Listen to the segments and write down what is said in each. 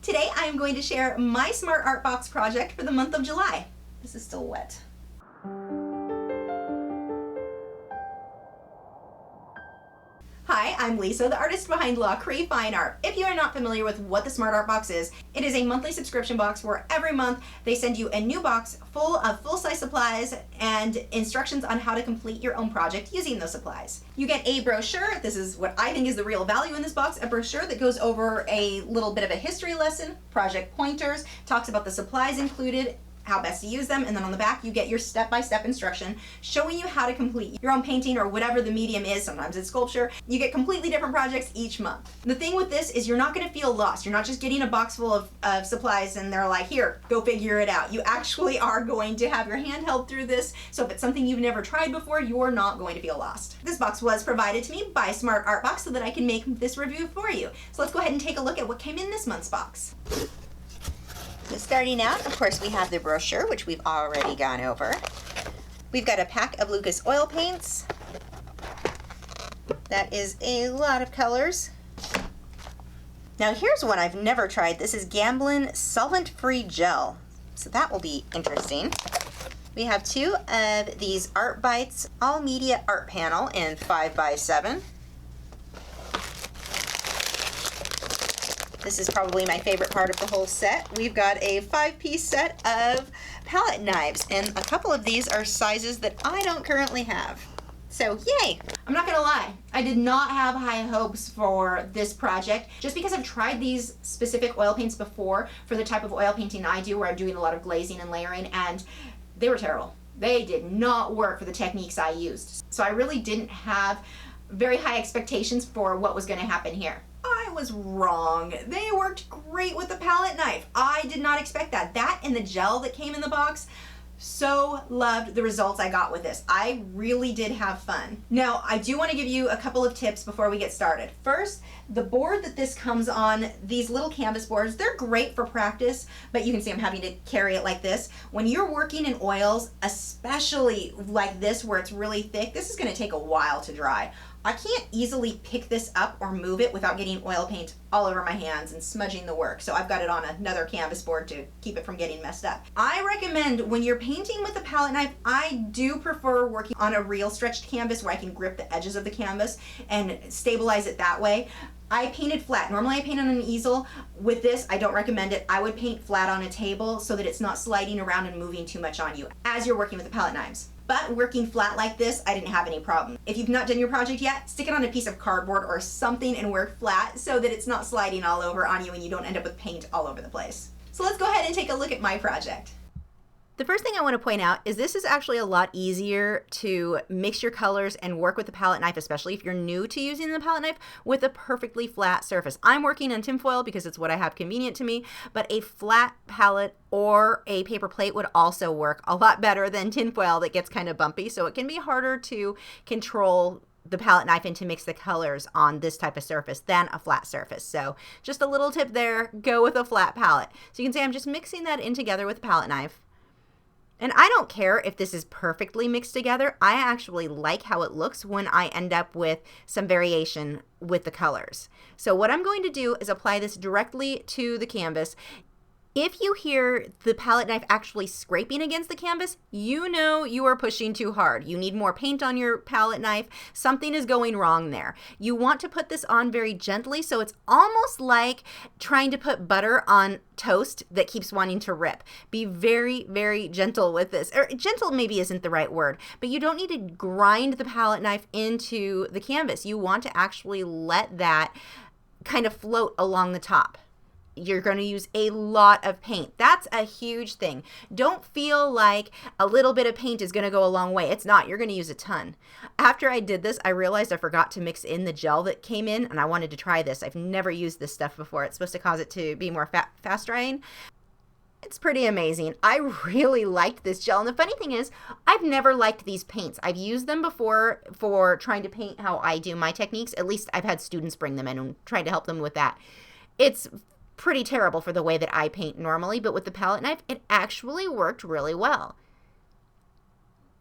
Today I am going to share my SmartArtBox project for the month of July. This is still wet. Hi, I'm Lisa, the artist behind Lachri Fine Art. If you are not familiar with what the SmartArtBox is, it is a monthly subscription box where every month they send you a new box full of full-size supplies and instructions on how to complete your own project using those supplies. You get a brochure. This is what I think is the real value in this box, a brochure that goes over a little bit of a history lesson, project pointers, talks about the supplies included, how best to use them, and then on the back you get your step-by-step instruction showing you how to complete your own painting or whatever the medium is. Sometimes it's sculpture. You get completely different projects each month. The thing with this is you're not going to feel lost. You're not just getting a box full of supplies and they're like, here, go figure it out. You actually are going to have your hand held through this, so if it's something you've never tried before, you're not going to feel lost. This box was provided to me by SmartArtBox so that I can make this review for you. So let's go ahead and take a look at what came in this month's box. So starting out, of course, we have the brochure, which we've already gone over. We've got a pack of Lucas oil paints. That is a lot of colors. Now here's one I've never tried. This is Gamblin solvent-free gel. So that will be interesting. We have two of these Art Bites all media art panel in 5x7. This is probably my favorite part of the whole set. We've got a 5-piece set of palette knives, and a couple of these are sizes that I don't currently have. So yay! I'm not gonna lie, I did not have high hopes for this project just because I've tried these specific oil paints before for the type of oil painting I do, where I'm doing a lot of glazing and layering, and they were terrible. They did not work for the techniques I used. So I really didn't have very high expectations for what was gonna happen here. I was wrong. They worked great with the palette knife. I did not expect that. That and the gel that came in the box, so loved the results I got with this. I really did have fun. Now, I do want to give you a couple of tips before we get started. First, the board that this comes on, these little canvas boards, they're great for practice, but you can see I'm having to carry it like this. When you're working in oils, especially like this where it's really thick, this is going to take a while to dry. I can't easily pick this up or move it without getting oil paint all over my hands and smudging the work. So I've got it on another canvas board to keep it from getting messed up. I recommend when you're painting with a palette knife, I do prefer working on a real stretched canvas where I can grip the edges of the canvas and stabilize it that way. I painted flat. Normally I paint on an easel. With this, I don't recommend it. I would paint flat on a table so that it's not sliding around and moving too much on you as you're working with the palette knives. But working flat like this, I didn't have any problem. If you've not done your project yet, stick it on a piece of cardboard or something and work flat so that it's not sliding all over on you and you don't end up with paint all over the place. So let's go ahead and take a look at my project. The first thing I want to point out is this is actually a lot easier to mix your colors and work with the palette knife, especially if you're new to using the palette knife, with a perfectly flat surface. I'm working on tinfoil because it's what I have convenient to me, but a flat palette or a paper plate would also work a lot better than tinfoil that gets kind of bumpy, so it can be harder to control the palette knife and to mix the colors on this type of surface than a flat surface. So just a little tip there, go with a flat palette. So you can see I'm just mixing that in together with the palette knife. And I don't care if this is perfectly mixed together. I actually like how it looks when I end up with some variation with the colors. So what I'm going to do is apply this directly to the canvas. If you hear the palette knife actually scraping against the canvas, you know you are pushing too hard. You need more paint on your palette knife. Something is going wrong there. You want to put this on very gently, so it's almost like trying to put butter on toast that keeps wanting to rip. Be very, very gentle with this. Or gentle maybe isn't the right word, but you don't need to grind the palette knife into the canvas. You want to actually let that kind of float along the top. You're going to use a lot of paint. That's a huge thing. Don't feel like a little bit of paint is going to go a long way. It's not. You're going to use a ton. After I did this, I realized I forgot to mix in the gel that came in, and I wanted to try this. I've never used this stuff before. It's supposed to cause it to be more fast drying. It's pretty amazing. I really liked this gel. And the funny thing is, I've never liked these paints. I've used them before for trying to paint how I do my techniques. At least I've had students bring them in and trying to help them with that. It's pretty terrible for the way that I paint normally, but with the palette knife, it actually worked really well.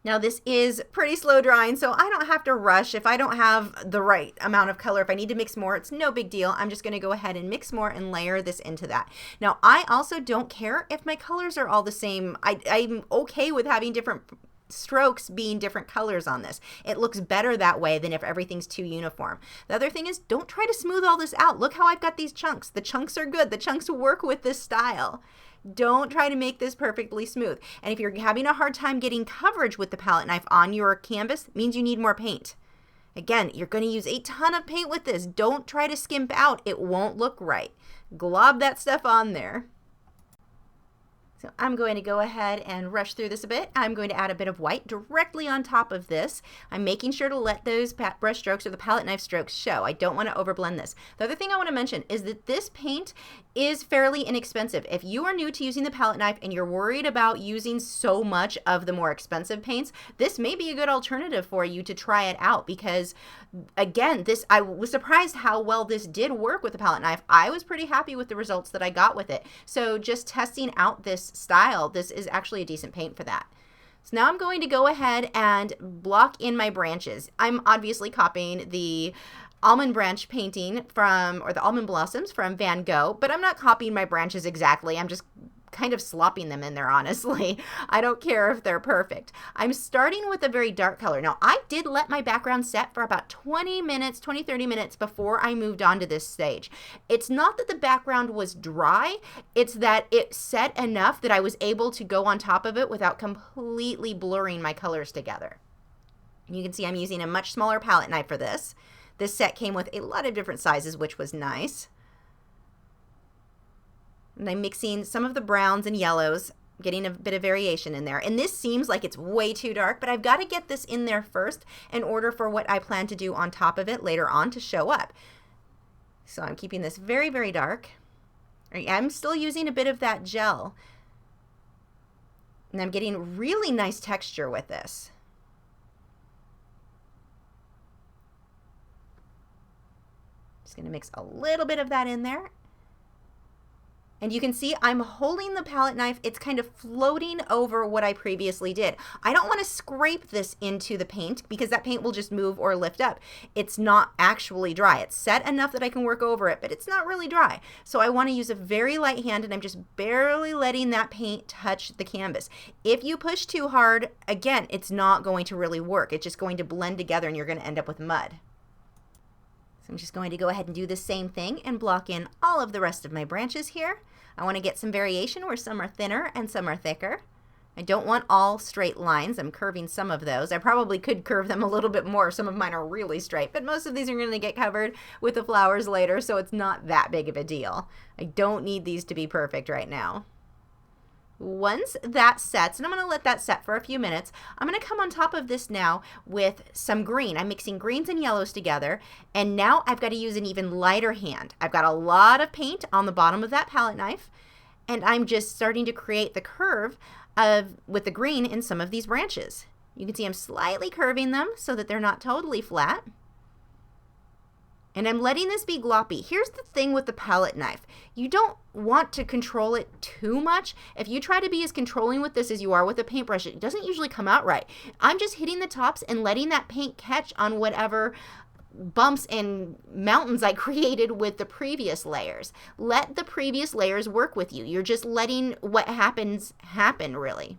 Now this is pretty slow drying, so I don't have to rush. If I don't have the right amount of color, if I need to mix more, it's no big deal. I'm just gonna go ahead and mix more and layer this into that. Now I also don't care if my colors are all the same. I'm okay with having different strokes being different colors on this. It looks better that way than if everything's too uniform. The other thing is, don't try to smooth all this out. Look how I've got these chunks. The chunks are good. The chunks work with this style. Don't try to make this perfectly smooth. And if you're having a hard time getting coverage with the palette knife on your canvas, it means you need more paint. Again, you're going to use a ton of paint with this. Don't try to skimp out. It won't look right. Glob that stuff on there. So I'm going to go ahead and rush through this a bit. I'm going to add a bit of white directly on top of this. I'm making sure to let those brush strokes or the palette knife strokes show. I don't want to overblend this. The other thing I want to mention is that this paint is fairly inexpensive. If you are new to using the palette knife and you're worried about using so much of the more expensive paints, this may be a good alternative for you to try it out, because again, I was surprised how well this did work with the palette knife. I was pretty happy with the results that I got with it. So just testing out this style, this is actually a decent paint for that. So now I'm going to go ahead and block in my branches. I'm obviously copying the almond branch painting or the almond blossoms from Van Gogh, but I'm not copying my branches exactly. I'm just kind of slopping them in there, honestly. I don't care if they're perfect. I'm starting with a very dark color. Now, I did let my background set for about 20 minutes, 30 minutes before I moved on to this stage. It's not that the background was dry, it's that it set enough that I was able to go on top of it without completely blurring my colors together. You can see I'm using a much smaller palette knife for this. This set came with a lot of different sizes, which was nice. And I'm mixing some of the browns and yellows, getting a bit of variation in there. And this seems like it's way too dark, but I've got to get this in there first in order for what I plan to do on top of it later on to show up. So I'm keeping this very, very dark. I'm still using a bit of that gel. And I'm getting really nice texture with this. Just going to mix a little bit of that in there. And you can see I'm holding the palette knife. It's kind of floating over what I previously did. I don't want to scrape this into the paint because that paint will just move or lift up. It's not actually dry. It's set enough that I can work over it, but it's not really dry. So I want to use a very light hand, and I'm just barely letting that paint touch the canvas. If you push too hard, again, it's not going to really work. It's just going to blend together and you're going to end up with mud. So I'm just going to go ahead and do the same thing and block in all of the rest of my branches here. I want to get some variation where some are thinner and some are thicker. I don't want all straight lines. I'm curving some of those. I probably could curve them a little bit more. Some of mine are really straight, but most of these are going to get covered with the flowers later, so it's not that big of a deal. I don't need these to be perfect right now. Once that sets, and I'm going to let that set for a few minutes, I'm going to come on top of this now with some green. I'm mixing greens and yellows together, and now I've got to use an even lighter hand. I've got a lot of paint on the bottom of that palette knife, and I'm just starting to create the curve with the green in some of these branches. You can see I'm slightly curving them so that they're not totally flat. And I'm letting this be gloppy. Here's the thing with the palette knife. You don't want to control it too much. If you try to be as controlling with this as you are with a paintbrush, it doesn't usually come out right. I'm just hitting the tops and letting that paint catch on whatever bumps and mountains I created with the previous layers. Let the previous layers work with you. You're just letting what happens happen, really.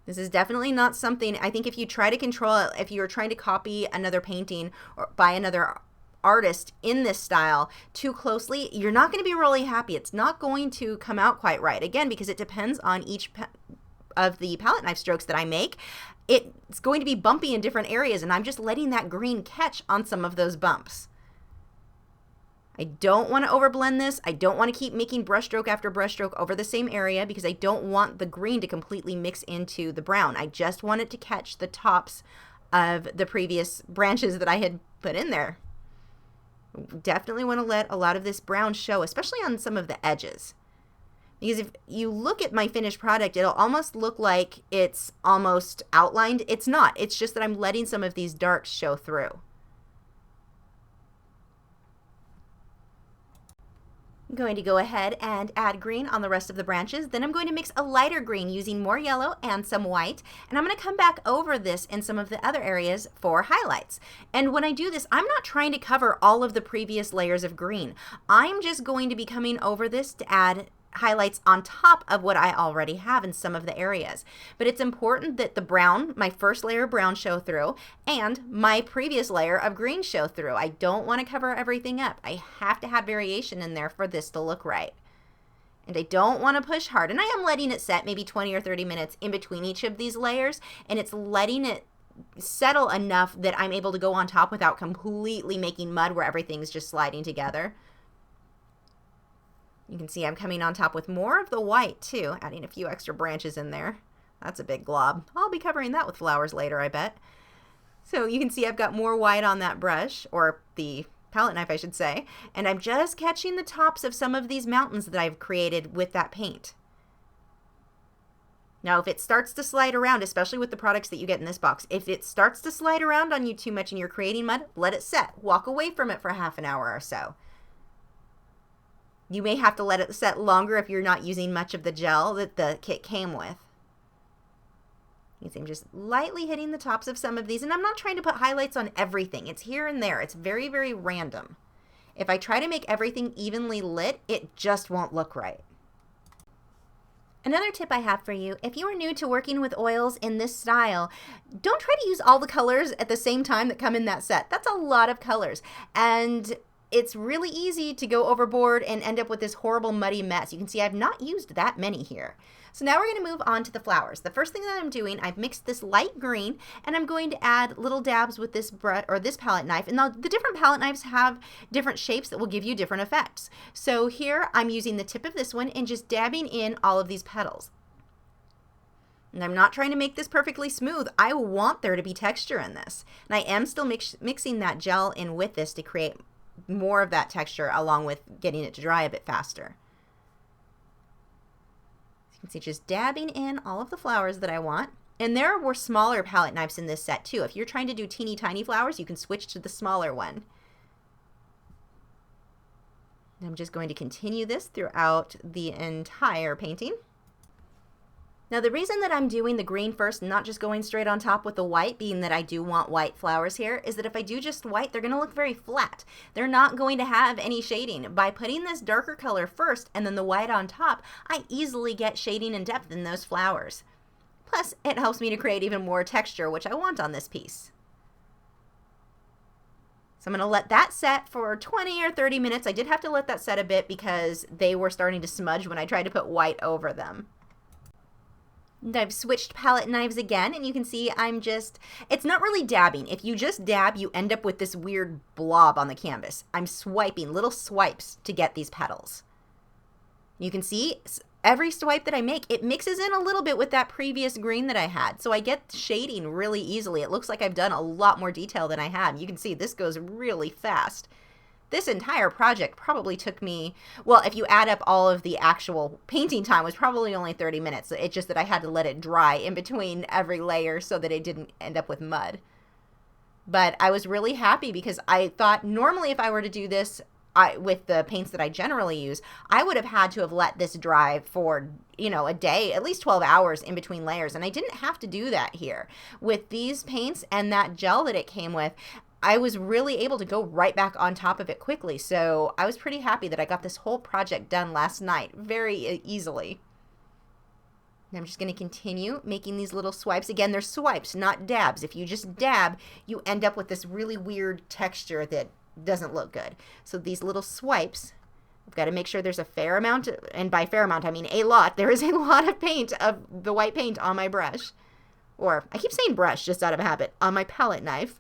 This is definitely not something, I think if you try to control it, if you're trying to copy another painting or by another artist in this style too closely, you're not going to be really happy. It's not going to come out quite right. Again, because it depends on each of the palette knife strokes that I make. It's going to be bumpy in different areas, and I'm just letting that green catch on some of those bumps. I don't want to overblend this. I don't want to keep making brushstroke after brushstroke over the same area because I don't want the green to completely mix into the brown. I just want it to catch the tops of the previous branches that I had put in there. Definitely want to let a lot of this brown show, especially on some of the edges. Because if you look at my finished product, it'll almost look like it's almost outlined. It's not. It's just that I'm letting some of these darks show through. I'm going to go ahead and add green on the rest of the branches. Then I'm going to mix a lighter green using more yellow and some white. And I'm going to come back over this in some of the other areas for highlights. And when I do this, I'm not trying to cover all of the previous layers of green. I'm just going to be coming over this to add highlights on top of what I already have in some of the areas. But it's important that the brown, my first layer of brown, show through and my previous layer of green show through. I don't want to cover everything up. I have to have variation in there for this to look right. And I don't want to push hard. And I am letting it set maybe 20 or 30 minutes in between each of these layers, and it's letting it settle enough that I'm able to go on top without completely making mud where everything's just sliding together. You can see I'm coming on top with more of the white too, adding a few extra branches in there. That's a big glob. I'll be covering that with flowers later, I bet. So you can see I've got more white on that brush, or the palette knife I should say, and I'm just catching the tops of some of these mountains that I've created with that paint. Now if it starts to slide around, especially with the products that you get in this box, if it starts to slide around on you too much and you're creating mud, let it set. Walk away from it for half an hour or so. You may have to let it set longer if you're not using much of the gel that the kit came with. You can see I'm just lightly hitting the tops of some of these, and I'm not trying to put highlights on everything. It's here and there. It's very, very random. If I try to make everything evenly lit, it just won't look right. Another tip I have for you, if you are new to working with oils in this style, don't try to use all the colors at the same time that come in that set. That's a lot of colors. And it's really easy to go overboard and end up with this horrible muddy mess. You can see I've not used that many here. So now we're going to move on to the flowers. The first thing that I'm doing, I've mixed this light green, and I'm going to add little dabs with this brush or this palette knife. And the different palette knives have different shapes that will give you different effects. So here I'm using the tip of this one and just dabbing in all of these petals. And I'm not trying to make this perfectly smooth. I want there to be texture in this. And I am still mixing that gel in with this to create more of that texture, along with getting it to dry a bit faster. You can see just dabbing in all of the flowers that I want. And there were smaller palette knives in this set too. If you're trying to do teeny tiny flowers, you can switch to the smaller one. And I'm just going to continue this throughout the entire painting. Now the reason that I'm doing the green first and not just going straight on top with the white, being that I do want white flowers here, is that if I do just white, they're going to look very flat. They're not going to have any shading. By putting this darker color first and then the white on top, I easily get shading and depth in those flowers. Plus, it helps me to create even more texture, which I want on this piece. So I'm going to let that set for 20 or 30 minutes. I did have to let that set a bit because they were starting to smudge when I tried to put white over them. And I've switched palette knives again, and you can see it's not really dabbing. If you just dab, you end up with this weird blob on the canvas. I'm swiping little swipes to get these petals. You can see every swipe that I make, it mixes in a little bit with that previous green that I had. So I get shading really easily. It looks like I've done a lot more detail than I had. You can see this goes really fast. This entire project probably took me, well, if you add up all of the actual painting time, was probably only 30 minutes. It's just that I had to let it dry in between every layer so that it didn't end up with mud. But I was really happy because I thought normally if I were to do this with the paints that I generally use, I would have had to have let this dry for, a day, at least 12 hours in between layers. And I didn't have to do that here. With these paints and that gel that it came with, I was really able to go right back on top of it quickly. So I was pretty happy that I got this whole project done last night very easily. And I'm just going to continue making these little swipes. Again, they're swipes, not dabs. If you just dab, you end up with this really weird texture that doesn't look good. So these little swipes, I've got to make sure there's a fair amount, and by fair amount I mean a lot. There is a lot of paint, of the white paint on my brush. Or, I keep saying brush just out of habit, on my palette knife.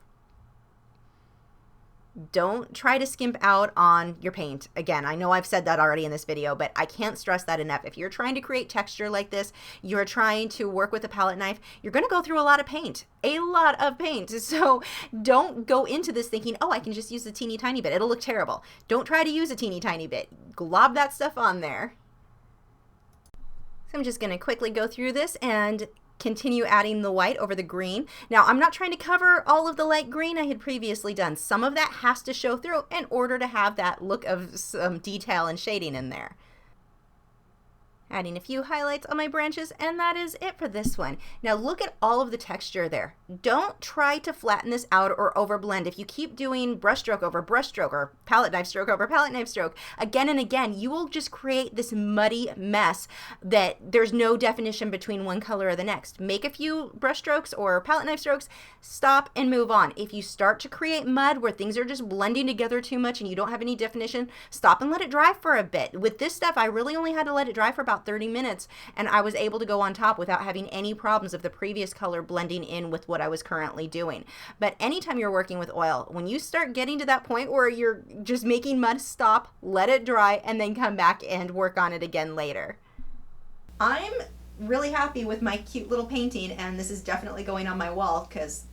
Don't try to skimp out on your paint. Again, I know I've said that already in this video, but I can't stress that enough. If you're trying to create texture like this, you're trying to work with a palette knife, you're going to go through a lot of paint. A lot of paint. So don't go into this thinking, oh, I can just use a teeny tiny bit. It'll look terrible. Don't try to use a teeny tiny bit. Glob that stuff on there. So I'm just going to quickly go through this, and continue adding the white over the green. Now, I'm not trying to cover all of the light green I had previously done. Some of that has to show through in order to have that look of some detail and shading in there. Adding a few highlights on my branches, and that is it for this one. Now look at all of the texture there. Don't try to flatten this out or overblend. If you keep doing brush stroke over brush stroke or palette knife stroke over palette knife stroke again and again, you will just create this muddy mess that there's no definition between one color or the next. Make a few brush strokes or palette knife strokes, stop and move on. If you start to create mud where things are just blending together too much and you don't have any definition, stop and let it dry for a bit. With this stuff, I really only had to let it dry for about 30 minutes, and I was able to go on top without having any problems of the previous color blending in with what I was currently doing. But anytime you're working with oil, when you start getting to that point where you're just making mud, stop, let it dry, and then come back and work on it again later. I'm really happy with my cute little painting, and this is definitely going on my wall because,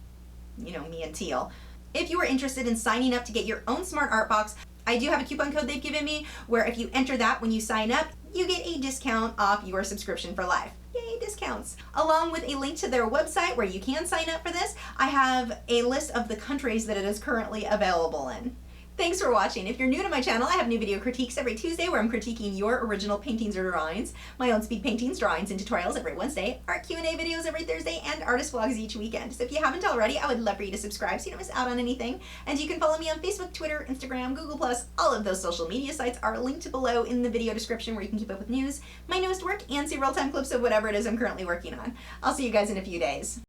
you know, me and teal. If you are interested in signing up to get your own Smart Art Box, I do have a coupon code they've given me where if you enter that when you sign up, you get a discount off your subscription for life. Yay, discounts. Along with a link to their website where you can sign up for this, I have a list of the countries that it is currently available in. Thanks for watching. If you're new to my channel, I have new video critiques every Tuesday where I'm critiquing your original paintings or drawings, my own speed paintings, drawings, and tutorials every Wednesday, art Q&A videos every Thursday, and artist vlogs each weekend. So if you haven't already, I would love for you to subscribe so you don't miss out on anything. And you can follow me on Facebook, Twitter, Instagram, Google+. All of those social media sites are linked below in the video description where you can keep up with news, my newest work, and see real-time clips of whatever it is I'm currently working on. I'll see you guys in a few days.